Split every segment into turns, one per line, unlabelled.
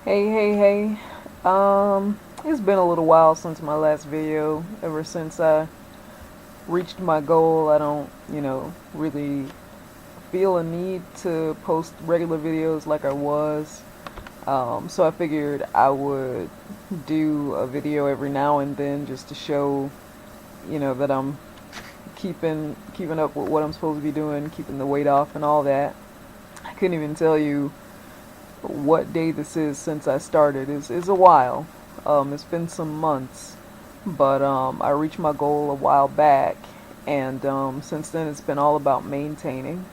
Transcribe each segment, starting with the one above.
Hey. It's been a little while since my last video. Ever since I reached my goal, I don't, really feel a need to post regular videos like I was. So I figured I would do a video every now and then just to show, that I'm keeping up with what I'm supposed to be doing, keeping the weight off and all that. I couldn't even tell you what day this is since I started. Is a while. It's been some months, but I reached my goal a while back, and since then it's been all about maintaining.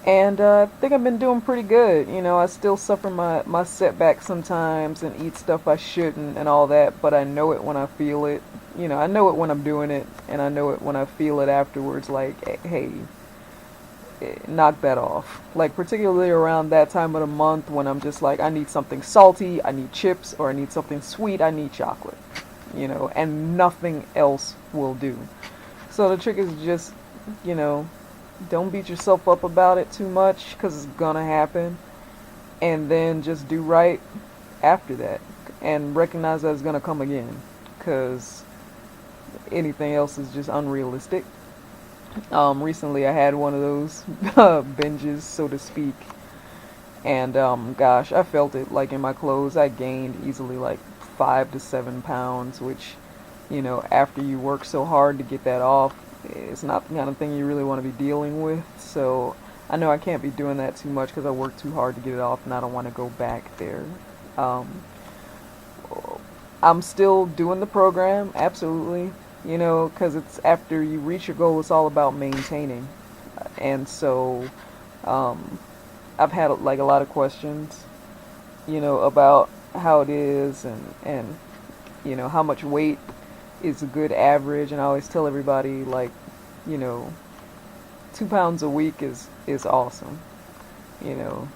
And I think I've been doing pretty good. I still suffer my setbacks sometimes and eat stuff I shouldn't and all that, but I know it when I feel it. I know it when I'm doing it, and I know it when I feel it afterwards, like, hey, knock that off. Like, particularly around that time of the month when I'm just like, I need something salty, I need chips, or I need something sweet, I need chocolate, and nothing else will do. So the trick is just, you know, don't beat yourself up about it too much because it's gonna happen, and then just do right after that and recognize that it's gonna come again because anything else is just unrealistic. Recently I had one of those binges, so to speak, and gosh, I felt it like in my clothes. I gained easily like 5 to 7 pounds, which, after you work so hard to get that off, it's not the kind of thing you really want to be dealing with. So I know I can't be doing that too much because I work too hard to get it off, and I don't want to go back there. Um, I'm still doing the program, absolutely, because it's after you reach your goal, it's all about maintaining. And so um, I've had like a lot of questions, about how it is and how much weight is a good average. And I always tell everybody, like, you know, 2 pounds a week is awesome. You know,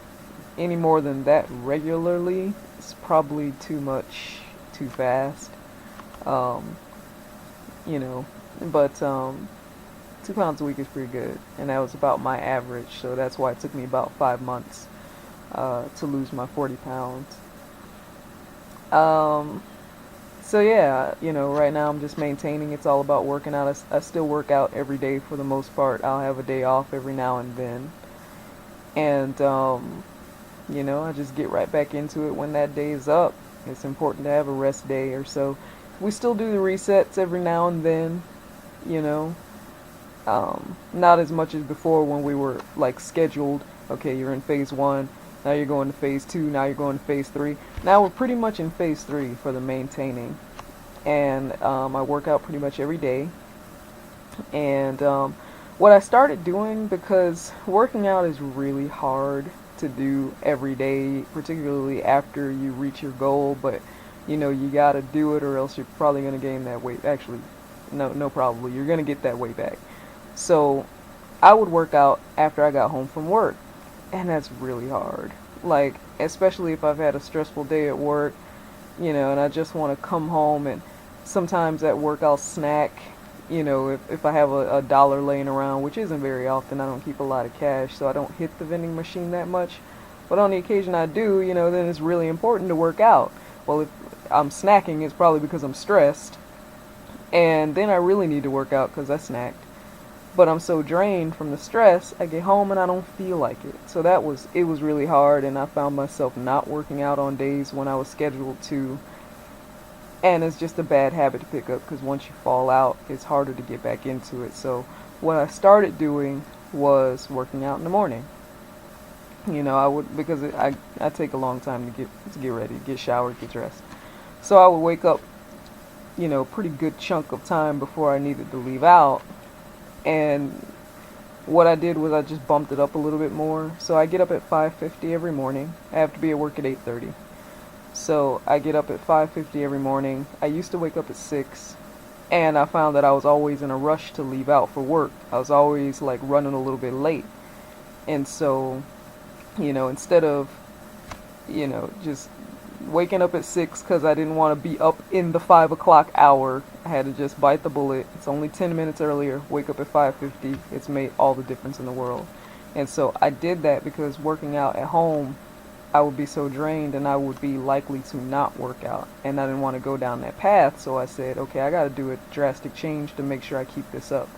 any more than that regularly is probably too much, too fast. Um, you know, but 2 pounds a week is pretty good, and that was about my average. So that's why it took me about 5 months to lose my 40 pounds. Um, so yeah, right now I'm just maintaining. It's all about working out. I still work out every day for the most part. I'll have a day off every now and then, and I just get right back into it when that day is up. It's important to have a rest day or so. We still do the resets every now and then, you know. Not as much as before when we were like scheduled. Okay, you're in phase one. Now you're going to phase two. Now you're going to phase three. Now we're pretty much in phase three for the maintaining, and I work out pretty much every day. And what I started doing, because working out is really hard to do every day, particularly after you reach your goal, but you gotta do it or else you're probably gonna gain that weight. Actually, no, probably you're gonna get that weight back. So I would work out after I got home from work, and that's really hard. Like, especially if I've had a stressful day at work, and I just want to come home. And sometimes at work I'll snack, if I have a dollar laying around, which isn't very often. I don't keep a lot of cash, so I don't hit the vending machine that much. But on the occasion I do, then it's really important to work out. Well, if I'm snacking, it's probably because I'm stressed, and then I really need to work out because I snacked. But I'm so drained from the stress, I get home and I don't feel like it. So it was really hard, and I found myself not working out on days when I was scheduled to. And it's just a bad habit to pick up because once you fall out, it's harder to get back into it. So what I started doing was working out in the morning. I would, because I take a long time to get ready, get showered, get dressed. So I would wake up, pretty good chunk of time before I needed to leave out. And what I did was I just bumped it up a little bit more. So I get up at 5:50 every morning. I have to be at work at 8:30. So I get up at 5:50 every morning. I used to wake up at 6, and I found that I was always in a rush to leave out for work. I was always like running a little bit late. And so, instead of, just waking up at 6 because I didn't want to be up in the 5 o'clock hour, I had to just bite the bullet. It's only 10 minutes earlier, wake up at 5:50. It's made all the difference in the world. And so I did that because working out at home, I would be so drained and I would be likely to not work out. And I didn't want to go down that path, so I said, okay, I got to do a drastic change to make sure I keep this up.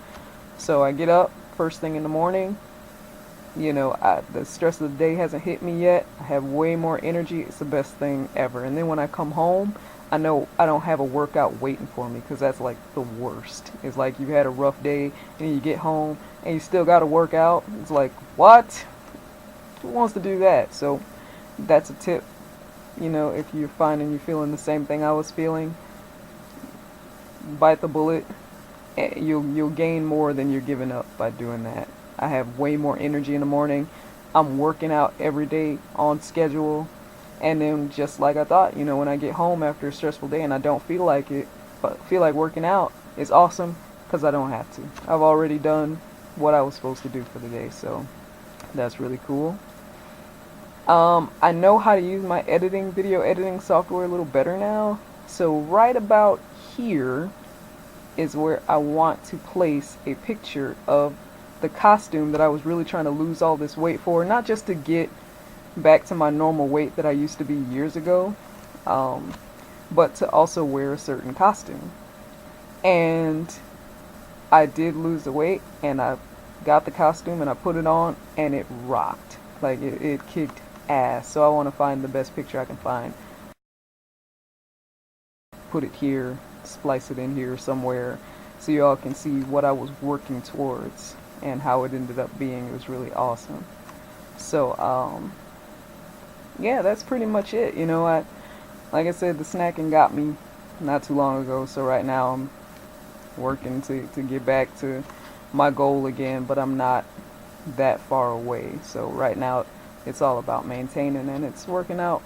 So I get up first thing in the morning. The stress of the day hasn't hit me yet. I have way more energy. It's the best thing ever. And then when I come home, I know I don't have a workout waiting for me, because that's like the worst. It's like you had a rough day and you get home and you still got to work out. It's like, what? Who wants to do that? So that's a tip. If you're finding you're feeling the same thing I was feeling, bite the bullet. You'll gain more than you're giving up by doing that. I have way more energy in the morning. I'm working out every day on schedule. And then just like I thought, when I get home after a stressful day and I don't feel like it, but feel like working out, it's awesome because I don't have to. I've already done what I was supposed to do for the day, so that's really cool. I know how to use my video editing software a little better now. So right about here is where I want to place a picture of the costume that I was really trying to lose all this weight for. Not just to get back to my normal weight that I used to be years ago, but to also wear a certain costume. And I did lose the weight, and I got the costume and I put it on, and it rocked. Like it kicked ass. So I want to find the best picture I can find, put it here, splice it in here somewhere, so you all can see what I was working towards and how it ended up being. It was really awesome. So yeah, that's pretty much it. Like I said, the snacking got me not too long ago, so right now I'm working to get back to my goal again, but I'm not that far away. So right now it's all about maintaining, and it's working out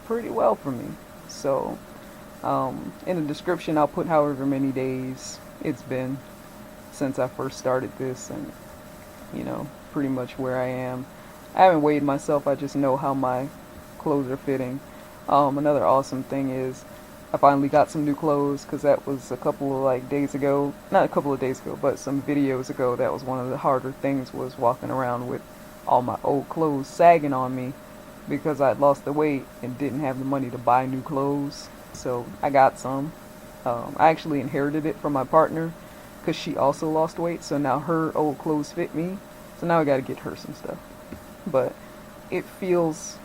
pretty well for me. So in the description I'll put however many days it's been since I first started this, and pretty much where I am. I haven't weighed myself, I just know how my clothes are fitting. Another awesome thing is I finally got some new clothes, because that was a couple of days ago, not a couple of days ago, but some videos ago. That was one of the harder things, was walking around with all my old clothes sagging on me because I'd lost the weight and didn't have the money to buy new clothes. So I got some. I actually inherited it from my partner because she also lost weight, so now her old clothes fit me. So now I got to get her some stuff. But it feels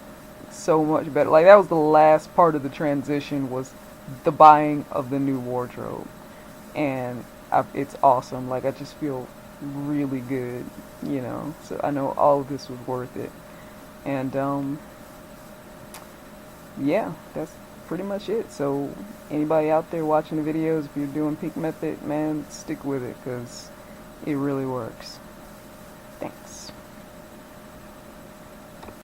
so much better. Like, that was the last part of the transition, was the buying of the new wardrobe, and it's awesome. Like, I just feel really good, so I know all of this was worth it. And yeah, that's pretty much it. So anybody out there watching the videos, if you're doing P.I.N.K method, man, stick with it, because it really works.